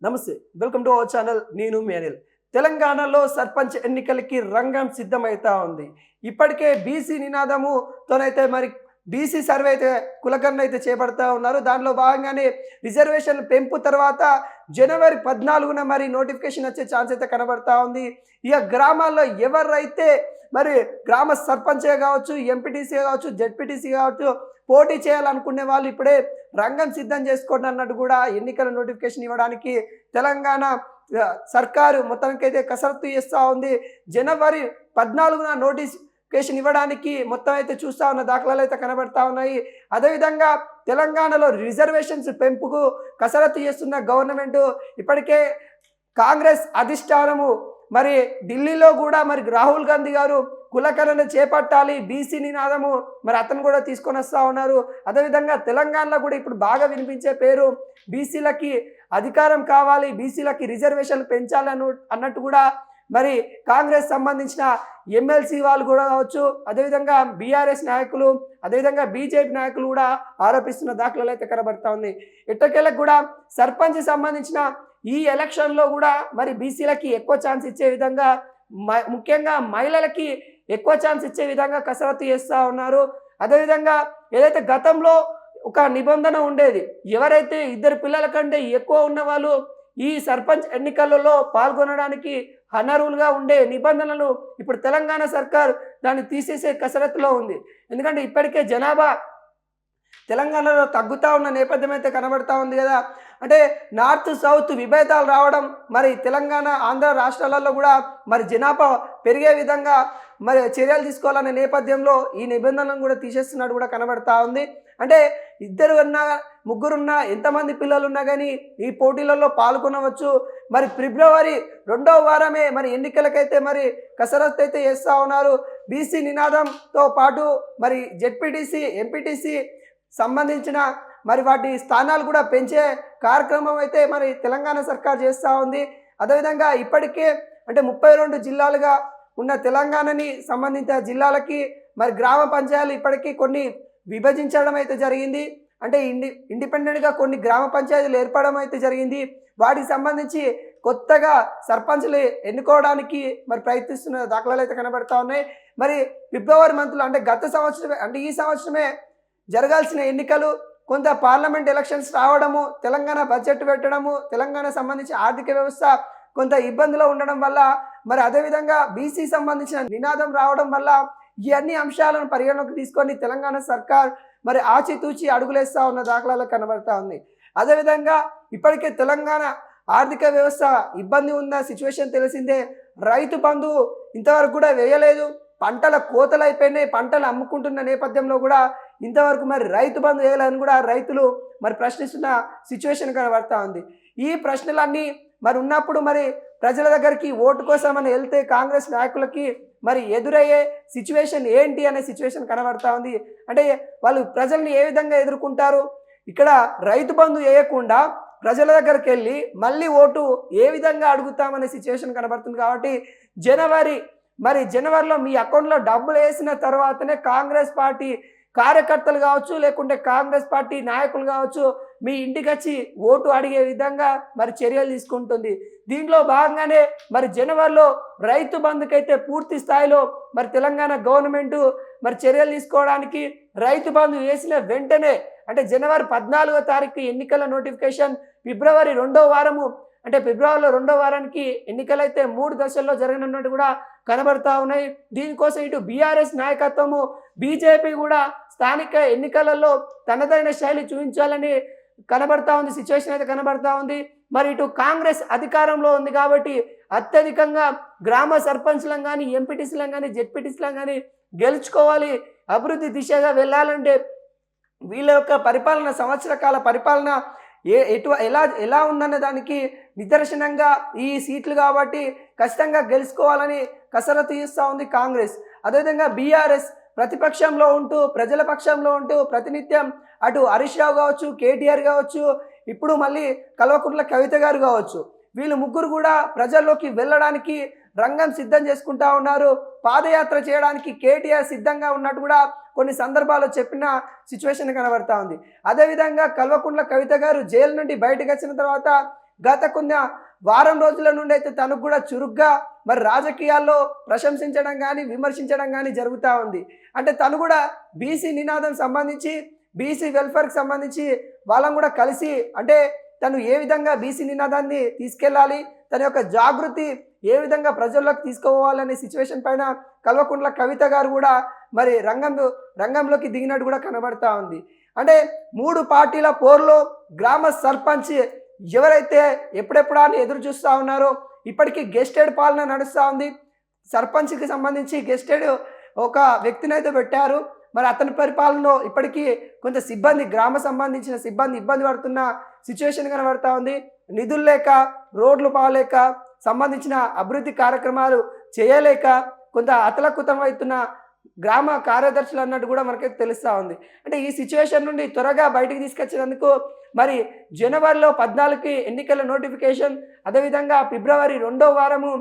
నమస్తే, welcome to our channel. నేను మీ అనిల్. తెలంగాణలో సర్పంచ్ ఎన్నికలకి రంగం సిద్ధమైతా ఉంది. ఇప్పటికే బీసీ నినాదముతోనైతే మరి బీసీ సర్వే అయితే కులకర్ణ అయితే చేపడతా ఉన్నారు. దానిలో భాగంగానే రిజర్వేషన్ పెంపు తర్వాత జనవరి 14న మరి నోటిఫికేషన్ వచ్చే ఛాన్స్ అయితే కనబడతా ఉంది. ఇక గ్రామాల్లో ఎవరైతే మరి గ్రామ సర్పంచే కావచ్చు, ఎంపీటీసీ కావచ్చు, జెడ్పీటీసీ కావచ్చు, పోటీ చేయాలనుకునే వాళ్ళు ఇప్పుడే రంగం సిద్ధం చేసుకోండి అన్నట్టు కూడా ఎన్నికల నోటిఫికేషన్ ఇవ్వడానికి తెలంగాణ సర్కారు మొత్తానికైతే కసరత్తు చేస్తూ ఉంది. జనవరి 14న నోటిఫికేషన్ ఇవ్వడానికి మొత్తం అయితే చూస్తూ ఉన్న దాఖలాలు అయితే కనబడతా ఉన్నాయి. అదేవిధంగా తెలంగాణలో రిజర్వేషన్స్ పెంపుకు కసరత్తు చేస్తున్న గవర్నమెంట్ ఇప్పటికే కాంగ్రెస్ అధిష్టానము మరి ఢిల్లీలో కూడా మరి రాహుల్ గాంధీ గారు కులకరణ చేపట్టాలి, బీసీ నినాదము మరి అతను కూడా తీసుకొని వస్తూ ఉన్నారు. అదేవిధంగా తెలంగాణలో కూడా ఇప్పుడు బాగా వినిపించే పేరు బీసీలకి అధికారం కావాలి, బీసీలకి రిజర్వేషన్లు పెంచాలి అన్నట్టు కూడా మరి కాంగ్రెస్ సంబంధించిన ఎమ్మెల్సీ వాళ్ళు కూడా కావచ్చు, అదేవిధంగా బీఆర్ఎస్ నాయకులు, అదేవిధంగా బీజేపీ నాయకులు కూడా ఆరోపిస్తున్న దాఖలాలు అయితే కనబడతా ఉంది. ఎట్టకేలకు కూడా సర్పంచ్ సంబంధించిన ఈ ఎలక్షన్లో కూడా మరి బీసీలకి ఎక్కువ ఛాన్స్ ఇచ్చే విధంగా ముఖ్యంగా మహిళలకి ఎక్కువ ఛాన్స్ ఇచ్చే విధంగా కసరత్తు చేస్తూ ఉన్నారు. అదేవిధంగా ఏదైతే గతంలో ఒక నిబంధన ఉండేది, ఎవరైతే 2 పిల్లల కంటే ఎక్కువ ఉన్న వాళ్ళు ఈ సర్పంచ్ ఎన్నికలలో పాల్గొనడానికి అనర్హులుగా ఉండే నిబంధనలు ఇప్పుడు తెలంగాణ సర్కార్ దాన్ని తీసేసే కసరత్తులో ఉంది. ఎందుకంటే ఇప్పటికే జనాభా తెలంగాణలో తగ్గుతూ ఉన్న నేపథ్యం అయితే కనబడతా ఉంది కదా. అంటే నార్త్ సౌత్ విభేదాలు రావడం, మరి తెలంగాణ ఆంధ్ర రాష్ట్రాలలో కూడా మరి జనాభా పెరిగే విధంగా మరి చర్యలు తీసుకోవాలనే నేపథ్యంలో ఈ నిబంధనలను కూడా తీసేస్తున్నట్టు కూడా కనబడతా ఉంది. అంటే 2 ఉన్నా 3 ఉన్నా ఎంతమంది పిల్లలు ఉన్నా కానీ ఈ పోటీలలో పాల్గొనవచ్చు. మరి ఫిబ్రవరి 2వ వారమే మరి ఎన్నికలకైతే మరి కసరత్తు అయితే చేస్తూ ఉన్నారు. బీసీ నినాదంతో పాటు మరి జెడ్పీటీసీ, ఎంపీటీసీ సంబంధించిన మరి వాటి స్థానాలు కూడా పెంచే కార్యక్రమం అయితే మరి తెలంగాణ సర్కార్ చేస్తూ ఉంది. అదేవిధంగా ఇప్పటికే అంటే 32 జిల్లాలుగా ఉన్న తెలంగాణని సంబంధించిన జిల్లాలకి మరి గ్రామ పంచాయతీలు ఇప్పటికీ కొన్ని విభజించడం అయితే జరిగింది. అంటే ఇండిపెండెంట్గా కొన్ని గ్రామ పంచాయతీలు ఏర్పడడం అయితే జరిగింది. వాటికి సంబంధించి కొత్తగా సర్పంచ్లు ఎన్నుకోవడానికి మరి ప్రయత్నిస్తున్న దాఖలాలు అయితే కనబడతా ఉన్నాయి. మరి ఫిబ్రవరి మంత్లో అంటే గత సంవత్సరమే అంటే ఈ సంవత్సరమే జరగాల్సిన ఎన్నికలు, కొంత పార్లమెంట్ ఎలక్షన్స్ రావడము, తెలంగాణ బడ్జెట్ పెట్టడము, తెలంగాణ సంబంధించి ఆర్థిక వ్యవస్థ కొంత ఇబ్బందిలో ఉండడం వల్ల మరి అదేవిధంగా బీసీ సంబంధించిన నినాదం రావడం వల్ల ఈ అన్ని అంశాలను పరిగణలోకి తీసుకొని తెలంగాణ సర్కార్ మరి ఆచితూచి అడుగులేస్తూ ఉన్న దాఖలాలు కనబడతా ఉంది. అదేవిధంగా ఇప్పటికే తెలంగాణ ఆర్థిక వ్యవస్థ ఇబ్బంది ఉన్న సిచ్యువేషన్ తెలిసిందే. రైతు బంధు ఇంతవరకు కూడా వేయలేదు. పంటల కోతలు అయిపోయినాయి. పంటలు అమ్ముకుంటున్న నేపథ్యంలో కూడా ఇంతవరకు మరి రైతు బంధు వేయాలని కూడా రైతులు మరి ప్రశ్నిస్తున్న సిచ్యువేషన్ కనబడతా ఉంది. ఈ ప్రశ్నలన్నీ మరి ఉన్నప్పుడు మరి ప్రజల దగ్గరికి ఓటు కోసం అని వెళ్తే కాంగ్రెస్ నాయకులకి మరి ఎదురయ్యే సిచ్యువేషన్ ఏంటి అనే సిచ్యువేషన్ కనబడతా ఉంది. అంటే వాళ్ళు ప్రజల్ని ఏ విధంగా ఎదుర్కొంటారు, ఇక్కడ రైతు బంధు వేయకుండా ప్రజల దగ్గరికి వెళ్ళి మళ్ళీ ఓటు ఏ విధంగా అడుగుతామనే సిచ్యువేషన్ కనబడుతుంది. కాబట్టి జనవరిలో మీ అకౌంట్లో డబ్బులు వేసిన తర్వాతనే కాంగ్రెస్ పార్టీ కార్యకర్తలు కావచ్చు, లేకుంటే కాంగ్రెస్ పార్టీ నాయకులు కావచ్చు మీ ఇంటికి వచ్చి ఓటు అడిగే విధంగా మరి చర్యలు తీసుకుంటుంది. దీంట్లో భాగంగానే మరి జనవరిలో రైతు బంధుకైతే పూర్తి స్థాయిలో మరి తెలంగాణ గవర్నమెంట్ మరి చర్యలు తీసుకోవడానికి రైతు బంధు వేసిన వెంటనే అంటే జనవరి 14వ తారీఖు ఎన్నికల నోటిఫికేషన్, ఫిబ్రవరి 2వ వారము అంటే ఫిబ్రవరిలో 2వ వారానికి ఎన్నికలైతే 3 దశల్లో జరగనున్నట్టు కూడా కనబడతా ఉన్నాయి. దీనికోసం ఇటు బీఆర్ఎస్ నాయకత్వము, బీజేపీ కూడా స్థానిక ఎన్నికలలో తనదైన శైలి చూపించాలని కనబడతా ఉంది. సిచ్యువేషన్ అయితే కనబడతా ఉంది. మరి ఇటు కాంగ్రెస్ అధికారంలో ఉంది కాబట్టి అత్యధికంగా గ్రామ సర్పంచ్లను కానీ, ఎంపీటీసీలను కానీ, జెడ్పీటీసీలను కానీ గెలుచుకోవాలి. అభివృద్ధి దిశగా వెళ్ళాలంటే వీళ్ళ యొక్క పరిపాలన, సంవత్సర కాల పరిపాలన ఎలా ఉందన్న దానికి నిదర్శనంగా ఈ సీట్లు కాబట్టి ఖచ్చితంగా గెలుచుకోవాలని కసరత్తు చేస్తూ ఉంది కాంగ్రెస్. అదేవిధంగా బీఆర్ఎస్ ప్రతిపక్షంలో ఉంటూ, ప్రజల పక్షంలో ఉంటూ ప్రతినిత్యం అటు హరీష్ రావు కావచ్చు, కేటీఆర్ కావచ్చు, ఇప్పుడు మళ్ళీ కల్వకుంట్ల కవిత గారు కావచ్చు, వీళ్ళు ముగ్గురు కూడా ప్రజల్లోకి వెళ్ళడానికి రంగం సిద్ధం చేసుకుంటా ఉన్నారు. పాదయాత్ర చేయడానికి కేటీఆర్ సిద్ధంగా ఉన్నట్టు కూడా కొన్ని సందర్భాల్లో చెప్పిన సిచ్యువేషన్ కనబడతా ఉంది. అదేవిధంగా కల్వకుంట్ల కవిత గారు జైలు నుండి బయటకు వచ్చిన తర్వాత గత కొన్ని వారం రోజుల నుండి అయితే తనకు కూడా చురుగ్గా మరి రాజకీయాల్లో ప్రశంసించడం కానీ విమర్శించడం కానీ జరుగుతూ ఉంది. అంటే తను కూడా బీసీ నినాదం సంబంధించి బీసీ వెల్ఫేర్కి సంబంధించి వాళ్ళని కూడా కలిసి అంటే తను ఏ విధంగా బీసీ నినాదాన్ని తీసుకెళ్ళాలి, తన యొక్క జాగృతి ఏ విధంగా ప్రజల్లోకి తీసుకుపోవాలనే సిచ్యువేషన్ పైన కల్వకుంట్ల కవిత గారు కూడా మరి రంగంలోకి దిగినట్టు కూడా కనబడతా ఉంది. అంటే 3 పార్టీల పోరులో గ్రామ సర్పంచ్ ఎవరైతే ఎప్పుడెప్పుడా అని ఎదురు చూస్తూ ఉన్నారో ఇప్పటికీ గెస్టెడ్ పాలన నడుస్తూ ఉంది. సర్పంచ్కి సంబంధించి గెస్టెడ్ ఒక వ్యక్తిని అయితే పెట్టారు. మరి అతని పరిపాలనలో ఇప్పటికీ కొంత సిబ్బంది గ్రామ సంబంధించిన సిబ్బంది ఇబ్బంది పడుతున్న సిచ్యువేషన్ కనబడతా ఉంది. నిధులు లేక, రోడ్లు బాగలేక, సంబంధించిన అభివృద్ధి కార్యక్రమాలు చేయలేక కొంత అతలకుతం అవుతున్న గ్రామ కార్యదర్శులు అన్నట్టు కూడా మనకైతే తెలుస్తూ ఉంది. అంటే ఈ సిచ్యువేషన్ నుండి త్వరగా బయటికి తీసుకొచ్చినందుకు మరి జనవరిలో 14కి ఎన్నికల నోటిఫికేషన్, అదేవిధంగా ఫిబ్రవరి 2వ వారము